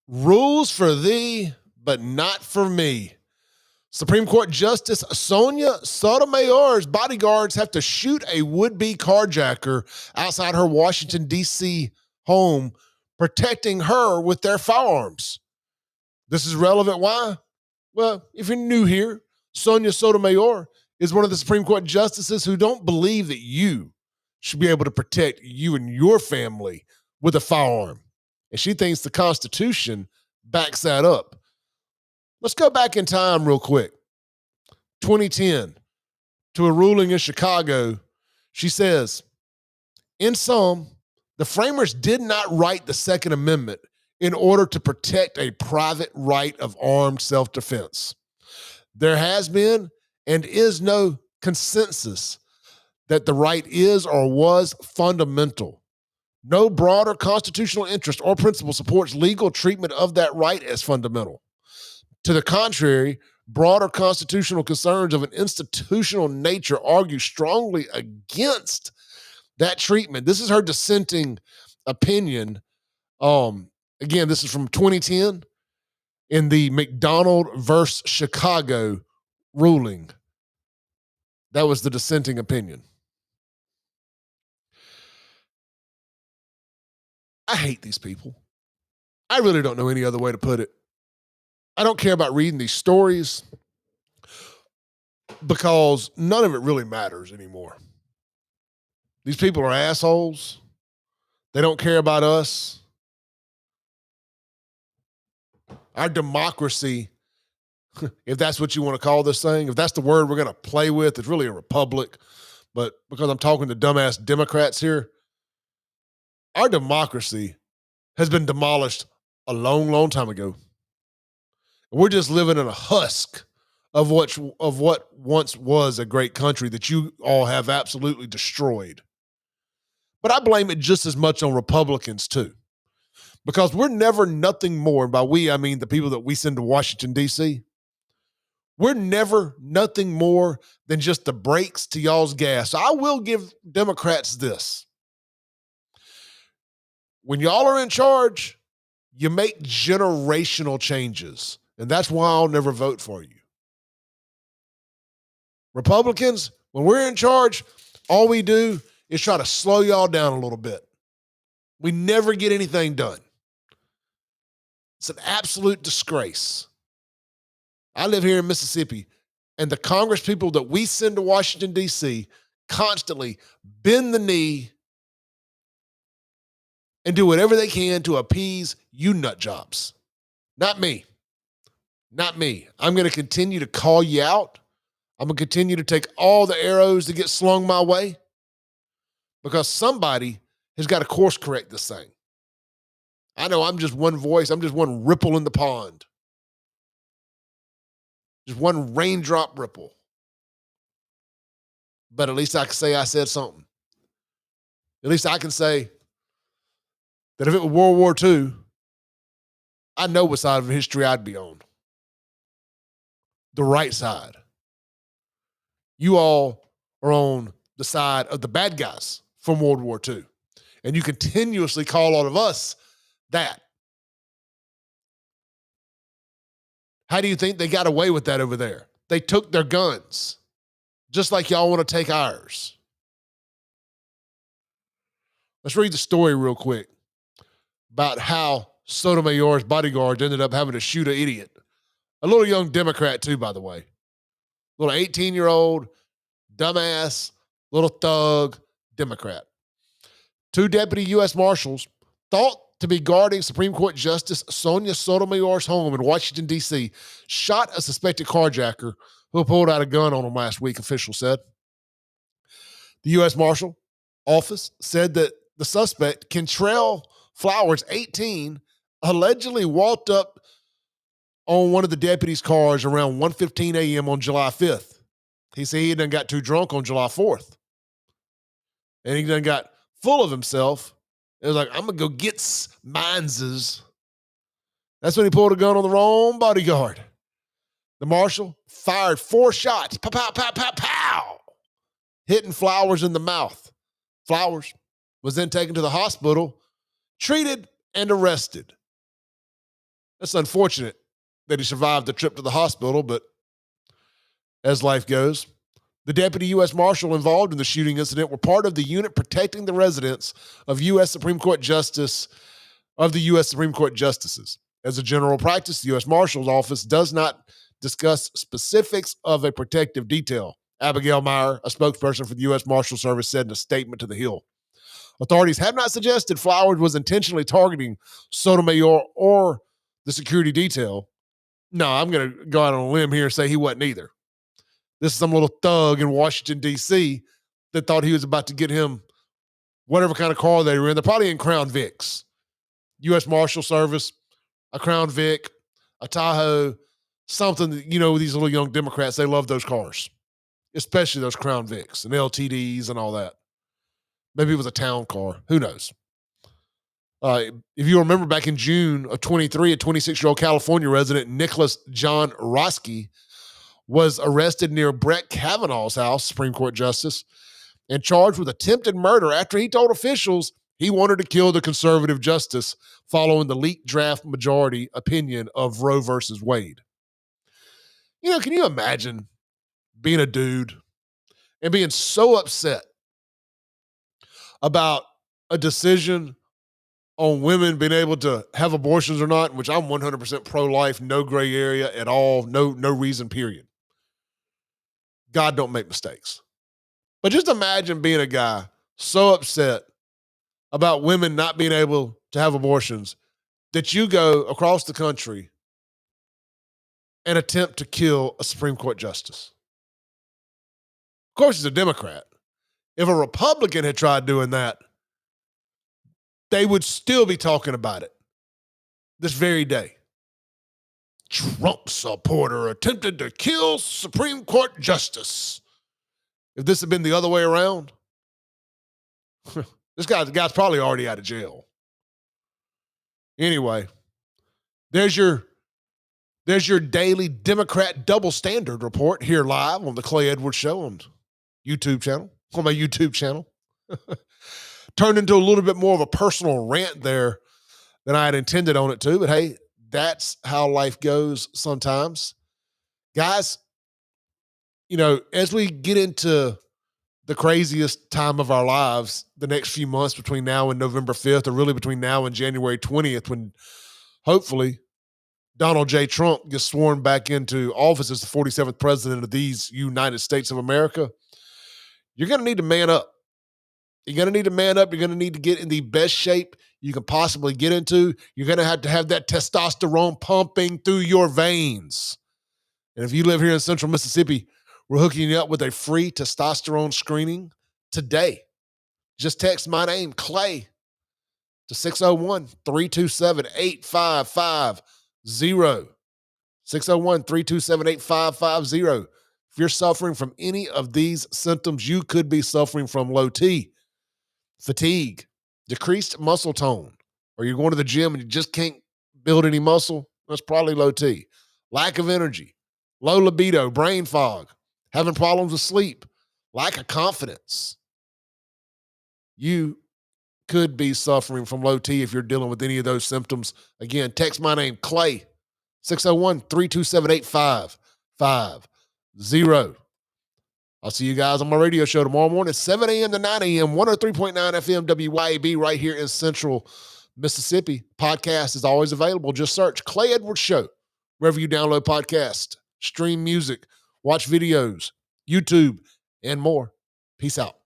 Rules for thee, but not for me. Supreme Court Justice Sonia Sotomayor's bodyguards have to shoot a would-be carjacker outside her Washington, D.C. home, protecting her with their firearms. This is relevant. Why? Well, if you're new here, Sonia Sotomayor is one of the Supreme Court justices who don't believe that you should be able to protect you and your family with a firearm. And she thinks the Constitution backs that up. Let's go back in time real quick. 2010, to a ruling in Chicago, she says, in sum, the framers did not write the Second Amendment in order to protect a private right of armed self-defense. There has been and is no consensus that the right is or was fundamental. No broader constitutional interest or principle supports legal treatment of that right as fundamental. To the contrary, broader constitutional concerns of an institutional nature argue strongly against that treatment. This is her dissenting opinion. Again, this is from 2010 in the McDonald versus Chicago ruling. That was the dissenting opinion. I hate these people. I really don't know any other way to put it. I don't care about reading these stories because none of it really matters anymore. These people are assholes. They don't care about us. Our democracy, if that's what you want to call this thing, if that's the word we're going to play with, it's really a republic. But because I'm talking to dumbass Democrats here, our democracy has been demolished a long, long time ago. We're just living in a husk of what once was a great country that you all have absolutely destroyed. But I blame it just as much on Republicans too, because we're never nothing more. And by we, I mean the people that we send to Washington, D.C. We're never nothing more than just the brakes to y'all's gas. So I will give Democrats this. When y'all are in charge, you make generational changes. And that's why I'll never vote for you. Republicans, when we're in charge, all we do is try to slow y'all down a little bit. We never get anything done. It's an absolute disgrace. I live here in Mississippi, and the Congress people that we send to Washington, D.C. constantly bend the knee and do whatever they can to appease you nut jobs. Not me. Not me. I'm going to continue to call you out. I'm going to continue to take all the arrows that get slung my way because somebody has got to course correct this thing. I know I'm just one voice. I'm just one ripple in the pond. Just one raindrop ripple. But at least I can say I said something. At least I can say that if it was World War II, I know what side of history I'd be on. The right side. You all are on the side of the bad guys from World War II. And you continuously call all of us that. How do you think they got away with that over there? They took their guns, just like y'all want to take ours. Let's read the story real quick about how Sotomayor's bodyguards ended up having to shoot an idiot. A little young Democrat too, by the way. Little 18-year-old, dumbass, little thug Democrat. Two deputy U.S. Marshals thought to be guarding Supreme Court Justice Sonia Sotomayor's home in Washington, D.C., shot a suspected carjacker who pulled out a gun on him last week, officials said. The U.S. Marshal Office said that the suspect, Kentrell Flowers, 18, allegedly walked up on one of the deputies' cars around 1:15 a.m. on July 5th. He said he done got too drunk on July 4th. And he done got full of himself. It was like, I'm going to go get mineses. That's when he pulled a gun on the wrong bodyguard. The marshal fired 4 shots. Pow, pow, pow, pow, pow. Hitting Flowers in the mouth. Flowers was then taken to the hospital, treated, and arrested. It's unfortunate that he survived the trip to the hospital, but as life goes, the deputy U.S. Marshal involved in the shooting incident were part of the unit protecting the residence of U.S. Supreme Court Justice of the U.S. Supreme Court Justices. As a general practice, the U.S. Marshal's office does not discuss specifics of a protective detail. Abigail Meyer, a spokesperson for the U.S. Marshal Service, said in a statement to The Hill. Authorities have not suggested Flowers was intentionally targeting Sotomayor or the security detail. No, I'm going to go out on a limb here and say he wasn't either. This is some little thug in Washington, D.C. that thought he was about to get him whatever kind of car they were in. They're probably in Crown Vics. U.S. Marshal Service, a Crown Vic, a Tahoe, something that, these little young Democrats, they love those cars, especially those Crown Vics and LTDs and all that. Maybe it was a town car. Who knows? If you remember back in June of 23, a 26-year-old California resident, Nicholas John Roski, was arrested near Brett Kavanaugh's house, Supreme Court Justice, and charged with attempted murder after he told officials he wanted to kill the conservative justice following the leaked draft majority opinion of Roe versus Wade. Can you imagine being a dude and being so upset about a decision on women being able to have abortions or not, which I'm 100% pro-life, no gray area at all, no reason, period. God don't make mistakes. But just imagine being a guy so upset about women not being able to have abortions that you go across the country and attempt to kill a Supreme Court justice. Of course, he's a Democrat. If a Republican had tried doing that, they would still be talking about it this very day. Trump supporter attempted to kill Supreme Court justice. If this had been the other way around, the guy's probably already out of jail. Anyway, there's your daily Democrat double standard report here live on the Clay Edwards Show on YouTube channel, on my YouTube channel. Turned into a little bit more of a personal rant there than I had intended on it to, but hey, that's how life goes sometimes. Guys, as we get into the craziest time of our lives, the next few months between now and November 5th, or really between now and January 20th, when hopefully Donald J. Trump gets sworn back into office as the 47th president of these United States of America, you're going to need to man up. You're going to need to man up. You're going to need to get in the best shape you can possibly get into. You're going to have that testosterone pumping through your veins. And if you live here in Central Mississippi, we're hooking you up with a free testosterone screening today. Just text my name, Clay, to 601-327-8550. 601-327-8550. If you're suffering from any of these symptoms, you could be suffering from low T, fatigue, decreased muscle tone, or you're going to the gym and you just can't build any muscle, that's probably low T. Lack of energy, low libido, brain fog, having problems with sleep, lack of confidence. You could be suffering from low T if you're dealing with any of those symptoms. Again, text my name, Clay, 601-327-8550. I'll see you guys on my radio show tomorrow morning, 7 a.m. to 9 a.m., 103.9 FM WYAB right here in Central Mississippi. Podcast is always available. Just search Clay Edwards Show wherever you download podcasts, stream music, watch videos, YouTube, and more. Peace out.